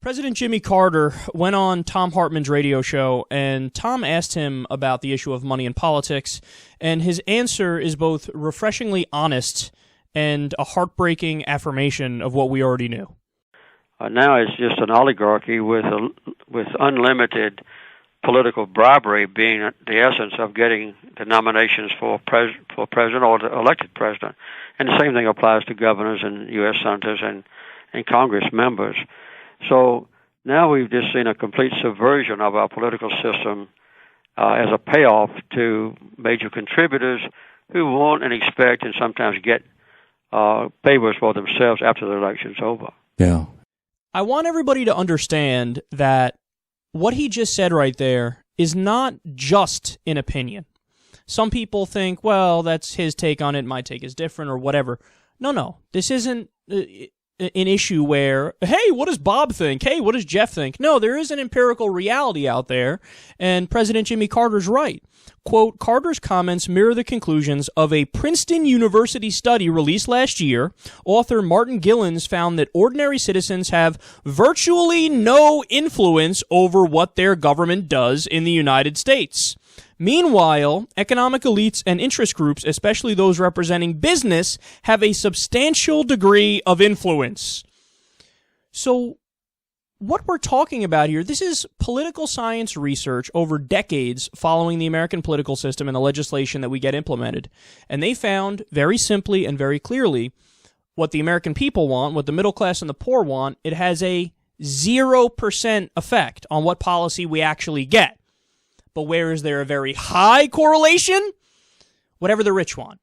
President Jimmy Carter went on Thom Hartmann's radio show, and Tom asked him about the issue of money in politics, and his answer is both refreshingly honest and a heartbreaking affirmation of what we already knew. Now it's just an oligarchy with unlimited political bribery being the essence of getting the nominations for president or the elected president. And the same thing applies to governors and U.S. senators and Congress members. So now we've just seen a complete subversion of our political system as a payoff to major contributors who want and expect and sometimes get favors for themselves after the election's over. Yeah. I want everybody to understand that what he just said right there is not just an opinion. Some people think, well, that's his take on it, my take is different, or whatever. No. This isn't an issue where, hey, what does Bob think? Hey, what does Jeff think? No, there is an empirical reality out there, and President Jimmy Carter's right. Quote, Carter's comments mirror the conclusions of a Princeton University study released last year. Author Martin Gillens found that ordinary citizens have virtually no influence over what their government does in the United States. Meanwhile, economic elites and interest groups, especially those representing business, have a substantial degree of influence. So, what we're talking about here, this is political science research over decades following the American political system and the legislation that we get implemented. And they found, very simply and very clearly, what the American people want, what the middle class and the poor want. It has a 0% effect on what policy we actually get. But where is there a very high correlation? Whatever the rich want.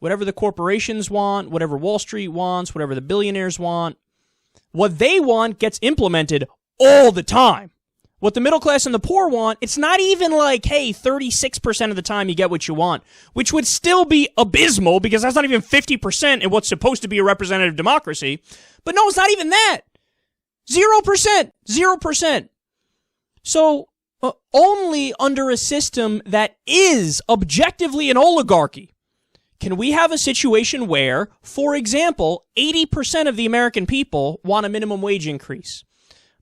Whatever the corporations want, whatever Wall Street wants, whatever the billionaires want. What they want gets implemented all the time. What the middle class and the poor want, it's not even like, hey, 36% of the time you get what you want, which would still be abysmal because that's not even 50% in what's supposed to be a representative democracy. But no, it's not even that. 0%. 0%. So, only under a system that is objectively an oligarchy can we have a situation where, for example, 80% of the American people want a minimum wage increase.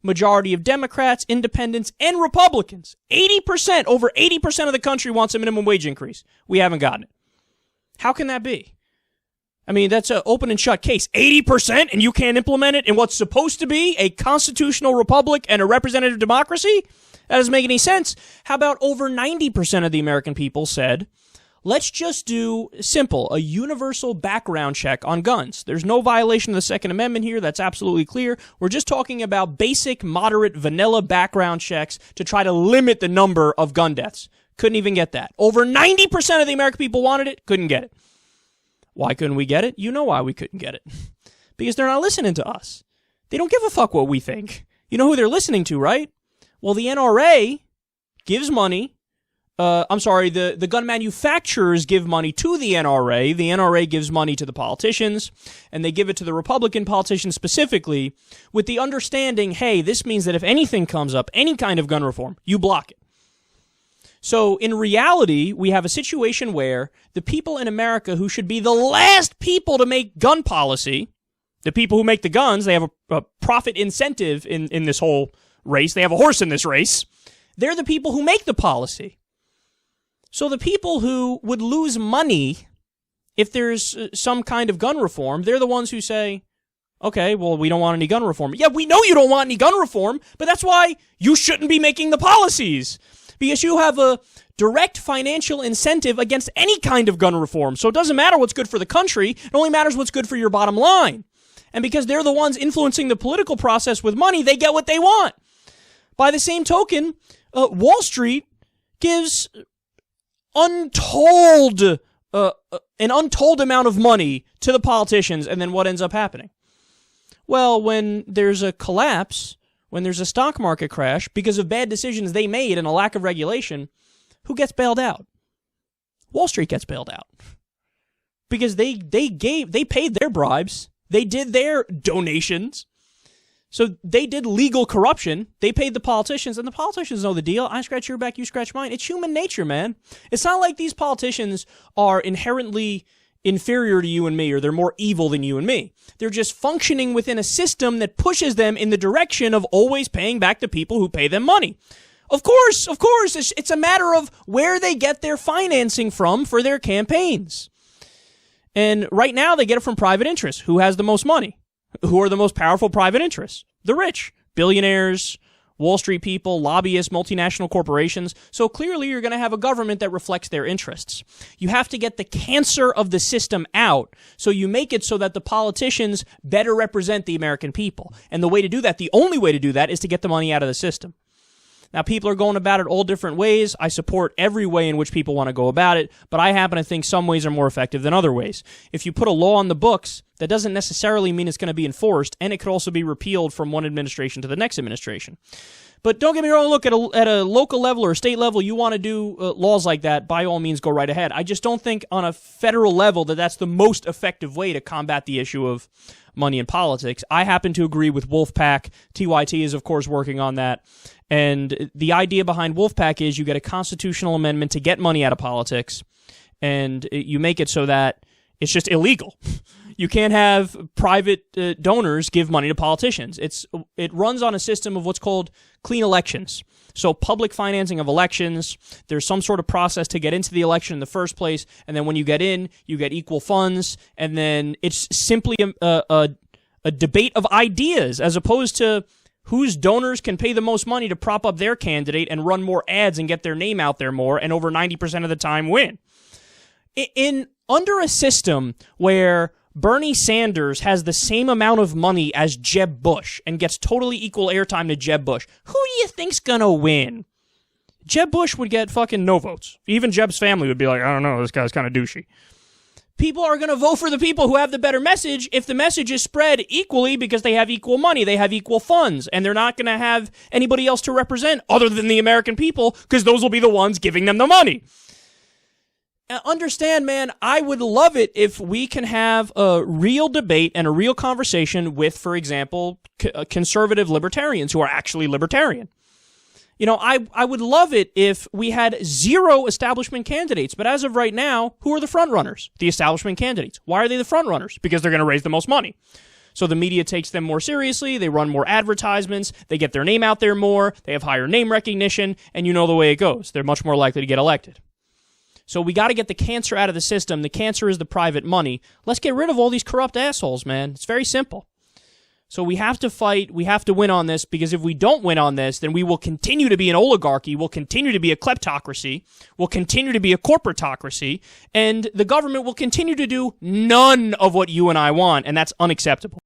Majority of Democrats, independents, and Republicans, 80%, over 80% of the country wants a minimum wage increase. We haven't gotten it. How can that be? I mean, that's an open and shut case. 80% and you can't implement it in what's supposed to be a constitutional republic and a representative democracy? That doesn't make any sense. How about over 90% of the American people said, let's just do simple, a universal background check on guns. There's no violation of the Second Amendment here. That's absolutely clear. We're just talking about basic, moderate, vanilla background checks to try to limit the number of gun deaths. Couldn't even get that. Over 90% of the American people wanted it, couldn't get it. Why couldn't we get it? You know why we couldn't get it. Because they're not listening to us. They don't give a fuck what we think. You know who they're listening to, right? Well, the NRA gives money. The gun manufacturers give money to the NRA. The NRA gives money to the politicians, and they give it to the Republican politicians specifically with the understanding, hey, this means that if anything comes up, any kind of gun reform, you block it. So in reality, we have a situation where the people in America who should be the last people to make gun policy, the people who make the guns, they have a profit incentive in this whole race. They have a horse in this race. They're the people who make the policy. So the people who would lose money if there's some kind of gun reform, they're the ones who say, okay, well, we don't want any gun reform. Yeah, we know you don't want any gun reform, but that's why you shouldn't be making the policies. Because you have a direct financial incentive against any kind of gun reform. So it doesn't matter what's good for the country. It only matters what's good for your bottom line. And because they're the ones influencing the political process with money, they get what they want. By the same token, Wall Street gives an untold amount of money to the politicians, and then what ends up happening? Well, when there's a collapse, when there's a stock market crash, because of bad decisions they made and a lack of regulation, who gets bailed out? Wall Street gets bailed out. Because they paid their bribes, they did their donations, so they did legal corruption, they paid the politicians, and the politicians know the deal. I scratch your back, you scratch mine. It's human nature, man. It's not like these politicians are inherently inferior to you and me, or they're more evil than you and me. They're just functioning within a system that pushes them in the direction of always paying back the people who pay them money. Of course, it's a matter of where they get their financing from for their campaigns. And right now, they get it from private interests. Who has the most money? Who are the most powerful private interests? The rich, billionaires, Wall Street people, lobbyists, multinational corporations. So clearly, you're going to have a government that reflects their interests. You have to get the cancer of the system out, so you make it so that the politicians better represent the American people. And the way to do that, the only way to do that, is to get the money out of the system. Now, people are going about it all different ways. I support every way in which people want to go about it, but I happen to think some ways are more effective than other ways. If you put a law on the books, that doesn't necessarily mean it's going to be enforced, and it could also be repealed from one administration to the next administration. But don't get me wrong, look, at a local level or a state level, you want to do laws like that, by all means, go right ahead. I just don't think on a federal level that that's the most effective way to combat the issue of money in politics. I happen to agree with Wolfpack. TYT is, of course, working on that. And the idea behind Wolfpack is you get a constitutional amendment to get money out of politics, and you make it so that it's just illegal. You can't have private donors give money to politicians. It runs on a system of what's called clean elections. So public financing of elections, there's some sort of process to get into the election in the first place, and then when you get in, you get equal funds, and then it's simply a debate of ideas as opposed to whose donors can pay the most money to prop up their candidate and run more ads and get their name out there more, and over 90% of the time win. Under a system where Bernie Sanders has the same amount of money as Jeb Bush and gets totally equal airtime to Jeb Bush, who do you think's gonna win? Jeb Bush would get fucking no votes. Even Jeb's family would be like, I don't know, this guy's kind of douchey. People are going to vote for the people who have the better message if the message is spread equally because they have equal money, they have equal funds, and they're not going to have anybody else to represent other than the American people because those will be the ones giving them the money. Understand, man, I would love it if we can have a real debate and a real conversation with, for example, conservative libertarians who are actually libertarian. You know, I would love it if we had zero establishment candidates, but as of right now, who are the front runners? The establishment candidates. Why are they the front runners? Because they're going to raise the most money. So the media takes them more seriously, they run more advertisements, they get their name out there more, they have higher name recognition, and you know the way it goes. They're much more likely to get elected. So we got to get the cancer out of the system. The cancer is the private money. Let's get rid of all these corrupt assholes, man. It's very simple. So we have to fight, we have to win on this, because if we don't win on this, then we will continue to be an oligarchy, we'll continue to be a kleptocracy, we'll continue to be a corporatocracy, and the government will continue to do none of what you and I want, and that's unacceptable.